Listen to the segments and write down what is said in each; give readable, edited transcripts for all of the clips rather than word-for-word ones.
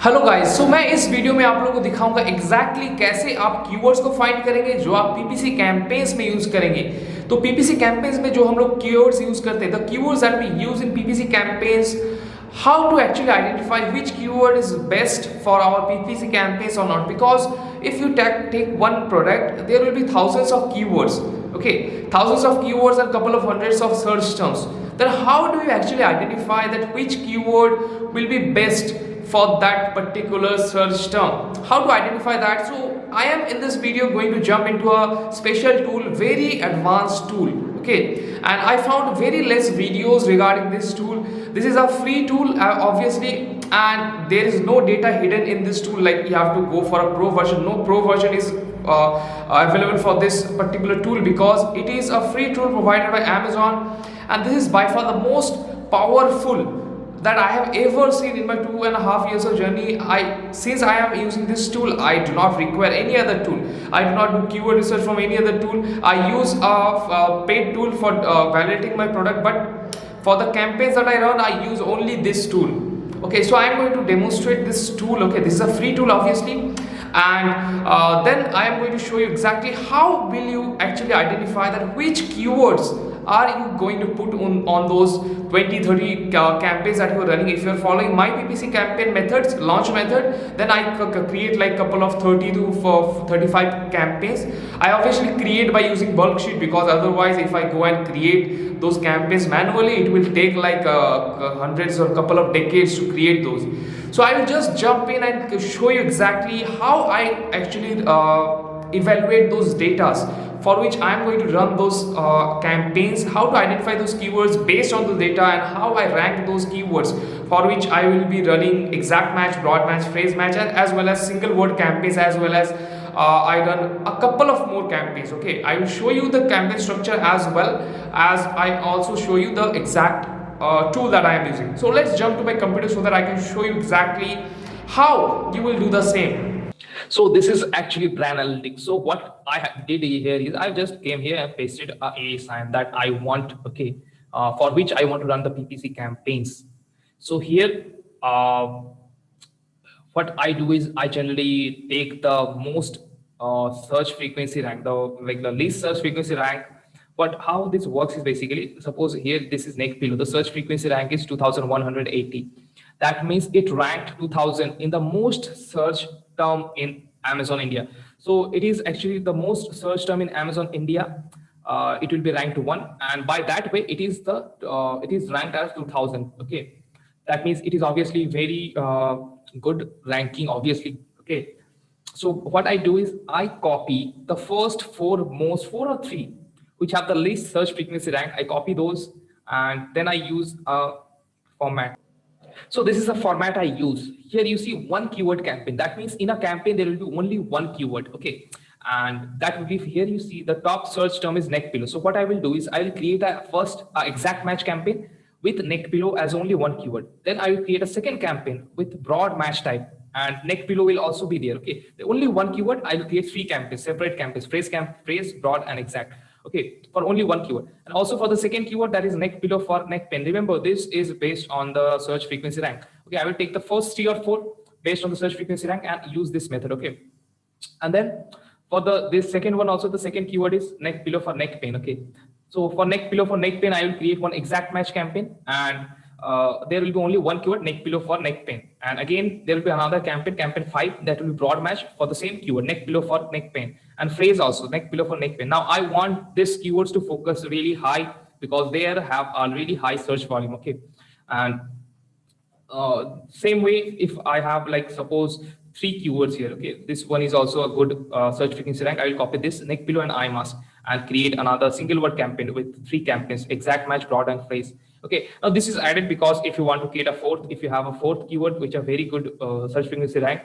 Hello guys, सो मैं इस video में आप लोगों को दिखाऊंगा एग्जैक्टली कैसे आप कीवर्ड्स को फाइंड करेंगे जो आप पीपीसी कैंपेन्स में यूज करेंगे। तो पीपीसी कैंपेन्स में जो हम लोग कीवर्ड्स यूज करते हैं, the keywords that we use in PPC campaigns, how to actually identify which keyword is best for our PPC campaigns or not, because if you take one product, there will be thousands of keywords, okay, thousands of keywords and couple of hundreds of search terms. Then how do you actually identify that which keyword will be best for that particular search term? How to identify that? So I am in this video going to jump into a special tool, very advanced tool, okay, and I found very less videos regarding this tool. This is a free tool, obviously, and there is no data hidden in this tool like you have to go for a pro version. No pro version is available for this particular tool because it is a free tool provided by Amazon, and this is by far the most powerful that I have ever seen in my 2.5 years of journey. Since I am using this tool, I do not require any other tool. I do not do keyword research from any other tool. I use a paid tool for validating my product, but for the campaigns that I run, I use only this tool. Okay, so I am going to demonstrate this tool. Okay, this is a free tool, obviously, and then I am going to show you exactly how will you actually identify that which keywords are you going to put on those 20-30 campaigns that you are running. If you are following my PPC campaign methods, launch method, then I create like couple of 30 to 35 campaigns. I obviously create by using bulk sheet, because otherwise if I go and create those campaigns manually, it will take like hundreds or couple of decades to create those. So I will just jump in and show you exactly how I actually evaluate those datas for which I am going to run those campaigns, how to identify those keywords based on the data, and how I rank those keywords for which I will be running exact match, broad match, phrase match, and as well as single word campaigns, as well as I run a couple of more campaigns. Okay, I will show you the campaign structure as well as I also show you the exact tool that I am using. So let's jump to my computer so that I can show you exactly how you will do the same. So this is actually brand analytics. So what I did here is I just came here and pasted a AA sign that I want, okay, for which I want to run the PPC campaigns. So here, what I do is I generally take the most search frequency rank, the least search frequency rank. But how this works is basically, suppose here this is neck pillow. The search frequency rank is 2180. That means it ranked 2000 in the most search term in Amazon India. So it is actually the most search term in Amazon India. It will be ranked 1, and by that way, it is ranked as 2000. Okay, that means it is obviously very good ranking. Obviously, okay. So what I do is I copy the first four or three which have the least search frequency rank. I copy those, and then I use a format. So this is the format I use. Here you see one keyword campaign. That means in a campaign, there will be only one keyword. Okay. And that will be, here you see the top search term is neck pillow. So what I will do is I will create a first exact match campaign with neck pillow as only one keyword. Then I will create a second campaign with broad match type, and neck pillow will also be there. Okay. The only one keyword, I will create 3 campaigns, separate campaigns, phrase, broad, and exact. Okay, for only one keyword. And also for the second keyword, that is neck pillow for neck pain. Remember, this is based on the search frequency rank. Okay, I will take the first 3 or 4 based on the search frequency rank and use this method. Okay, and then for this second one, also the second keyword is neck pillow for neck pain. Okay, so for neck pillow for neck pain, I will create one exact match campaign, and there will be only one keyword, neck pillow for neck pain. And again, there will be another campaign 5, that will be broad match for the same keyword, neck pillow for neck pain, and phrase also, neck pillow for neck pain. Now I want these keywords to focus really high because they have a really high search volume. Okay, and same way, if I have, like, suppose 3 keywords here. Okay, this one is also a good search frequency rank. I will copy this neck pillow and eye mask and create another single word campaign with 3 campaigns, exact match, broad, and phrase. Okay, now this is added because if you want to create a fourth, if you have a fourth keyword which are very good search frequency rank,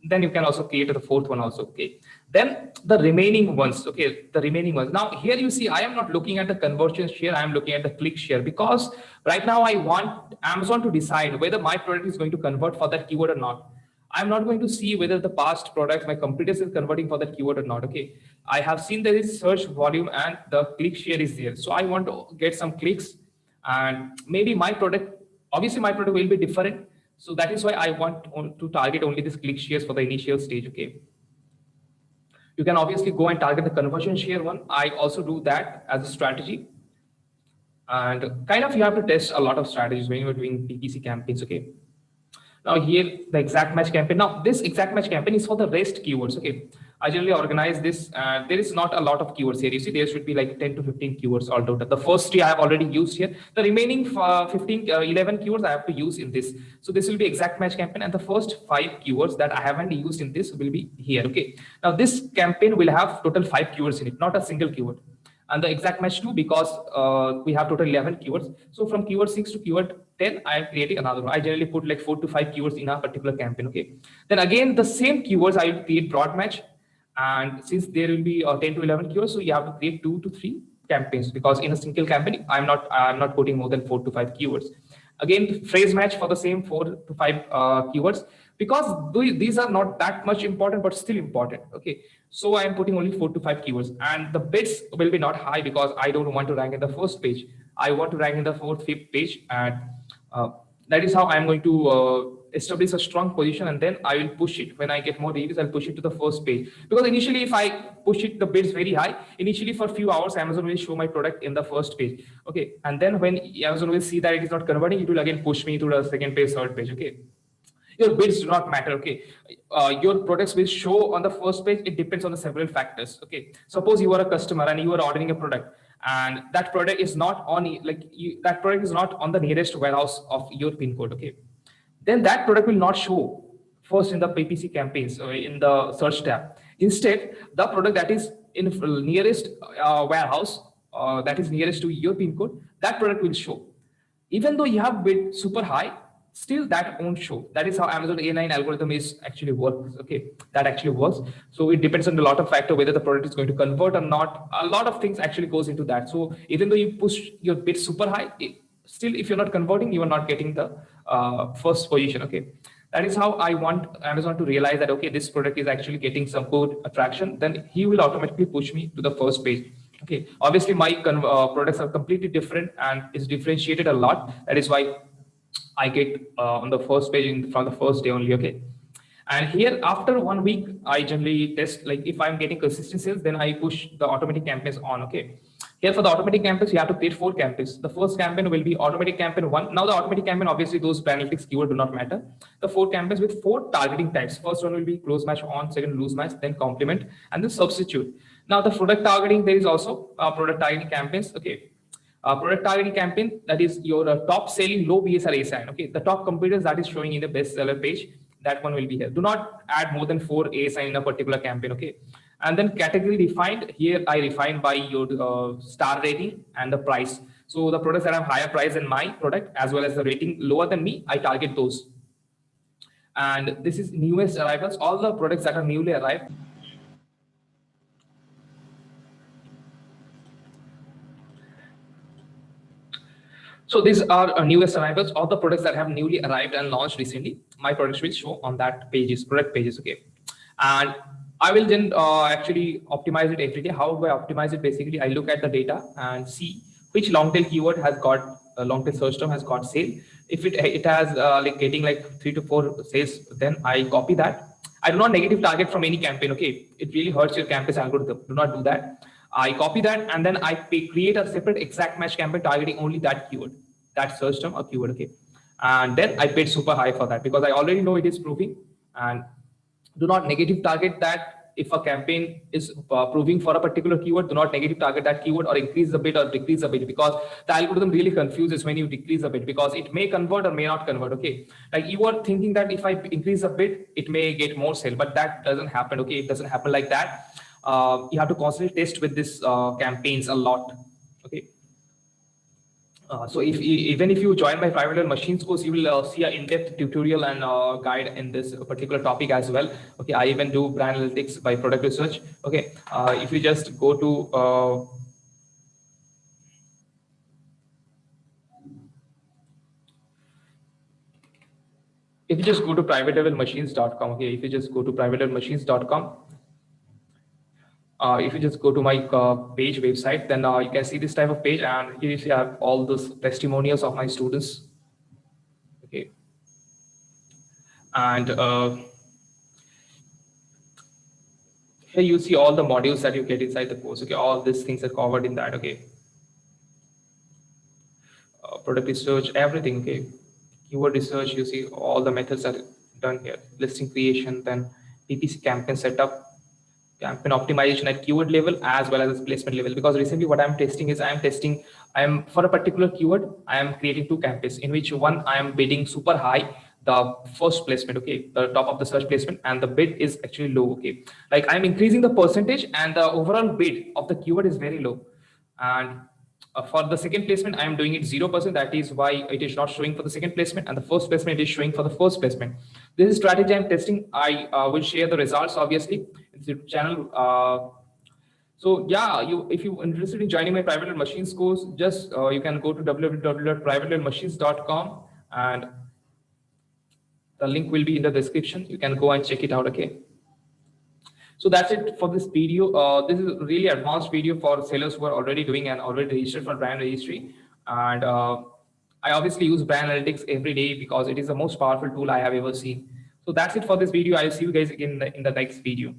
then you can also create the fourth one also. Okay, then the remaining ones. Okay, the remaining ones. Now here you see I am not looking at the conversion share, I am looking at the click share, because right now I want Amazon to decide whether my product is going to convert for that keyword or not. I'm not going to see whether the past products, my competitors, is converting for that keyword or not. Okay, I have seen there is search volume and the click share is there, so I want to get some clicks, and maybe my product, obviously my product will be different. So that is why I want to target only this click shares for the initial stage. Okay, you can obviously go and target the conversion share one. I also do that as a strategy. And kind of you have to test a lot of strategies when you're doing PPC campaigns. Okay, now here the exact match campaign. Now this exact match campaign is for the rest keywords. Okay, I generally organize this. There is not a lot of keywords here. You see, there should be like 10 to 15 keywords all total. The first three I have already used here. The remaining 11 keywords I have to use in this. So this will be exact match campaign, and the first 5 keywords that I haven't used in this will be here. Okay, now this campaign will have total 5 keywords in it, not a single keyword. And the exact match 2, because we have total 11 keywords. So from keyword 6 to keyword 10, I am creating another one. I generally put like 4 to 5 keywords in a particular campaign. Okay, then again the same keywords I will create broad match, and since there will be 10 to 11 keywords, so you have to create 2 to 3 campaigns, because in a single campaign I'm not putting more than 4 to 5 keywords. Again, phrase match for the same 4 to 5 keywords, because these are not that much important but still important. Okay, so I am putting only 4 to 5 keywords, and the bids will be not high because I don't want to rank in the first page. I want to rank in the fourth, fifth page, and uh, that is how I am going to establish a strong position, and then I will push it. When I get more reviews, I'll push it to the first page, because initially if I push it the bids very high, initially for a few hours Amazon will show my product in the first page. Okay, and then when Amazon will see that it is not converting, it will again push me to the second page, third page. Okay, your bids do not matter. Okay, your products will show on the first page. It depends on the several factors. Okay, suppose you are a customer and you are ordering a product, and that product is not on that product is not on the nearest warehouse of your pin code. Okay, then that product will not show first in the PPC campaigns or in the search tab. Instead, the product that is in nearest warehouse, that is nearest to your pin code, that product will show. Even though you have bid super high, still that won't show. That is how Amazon A9 algorithm is actually works. Okay, that actually works. So it depends on a lot of factor whether the product is going to convert or not. A lot of things actually goes into that. So even though you push your bid super high, still if you're not converting, you are not getting the first position. Okay, that is how I want Amazon to realize that okay, this product is actually getting some good attraction. Then he will automatically push me to the first page. Okay, obviously my products are completely different and is differentiated a lot. That is why I get on the first page from the first day only. Okay, and here after 1 week, I generally test, like if I'm getting consistent sales, then I push the automatic campaigns on. Okay, here for the automatic campaigns, you have to create 4 campaigns. The first campaign will be automatic campaign 1. Now the automatic campaign, obviously those analytics keyword do not matter. The 4 campaigns with 4 targeting types. First one will be close match on, second loose match, then complement, and then substitute. Now the product targeting, there is also product targeting campaigns. Okay, product targeting campaign, that is your top selling low BSR ASIN. Okay, the top competitors that is showing in the bestseller page, that one will be here. Do not add more than 4 ASIN in a particular campaign. Okay, and then category defined, here I refine by your star rating and the price. So the products that have higher price than my product as well as the rating lower than me, I target those. And this is newest arrivals, all the products that are newly arrived. So these are newest arrivals, all the products that have newly arrived and launched recently. My products will show on that pages, product pages. Okay, and I will then actually optimize it every day. How do I optimize it? Basically, I look at the data and see which long tail keyword has got long tail search term has got sale. If it has like getting like 3 to 4 sales, then I copy that. I do not negative target from any campaign. Okay, it really hurts your campaign algorithm. Do not do that. I copy that and then I create a separate exact match campaign targeting only that keyword, that search term or keyword. Okay, and then I paid super high for that because I already know it is proving. And do not negative target that. If a campaign is proving for a particular keyword, do not negative target that keyword or increase the bid or decrease the bid, because the algorithm really confuses when you decrease the bid, because it may convert or may not convert. Okay, like you are thinking that if I increase the bid, it may get more sale, but that doesn't happen. Okay, it doesn't happen like that. You have to constantly test with this campaigns a lot. Okay, so even if you join my private level machines course, you will see an in-depth tutorial and guide in this particular topic as well. Okay, I even do brand analytics by product research. Okay, if you just go to if you just go to private-level-machines.com. Okay, if you just go to private-level-machines.com, if you just go to my page website, then you can see this type of page, and here you see I have all those testimonials of my students. Okay, And here you see all the modules that you get inside the course. Okay, all these things are covered in that. Okay, product research, everything. Okay, keyword research, you see all the methods are done here. Listing creation, then PPC campaign setup, campaign optimization at keyword level as well as placement level. Because recently what I'm testing is I'm for a particular keyword, I am creating two campaigns in which one I am bidding super high, the first placement, okay, the top of the search placement, and the bid is actually low. Okay, like I'm increasing the percentage and the overall bid of the keyword is very low. And for the second placement, I am doing it 0%. That is why it is not showing for the second placement, and the first placement is showing for the first placement. This is strategy I'm testing. I will share the results obviously in the channel. So yeah, you if you're interested in joining my private level machines course, just you can go to www.privatelevelmachines.com, and the link will be in the description. You can go and check it out. Okay. So that's it for this video. This is a really advanced video for sellers who are already doing and already registered for brand registry. And I obviously use brand analytics every day because it is the most powerful tool I have ever seen. So that's it for this video. I'll see you guys again in the next video.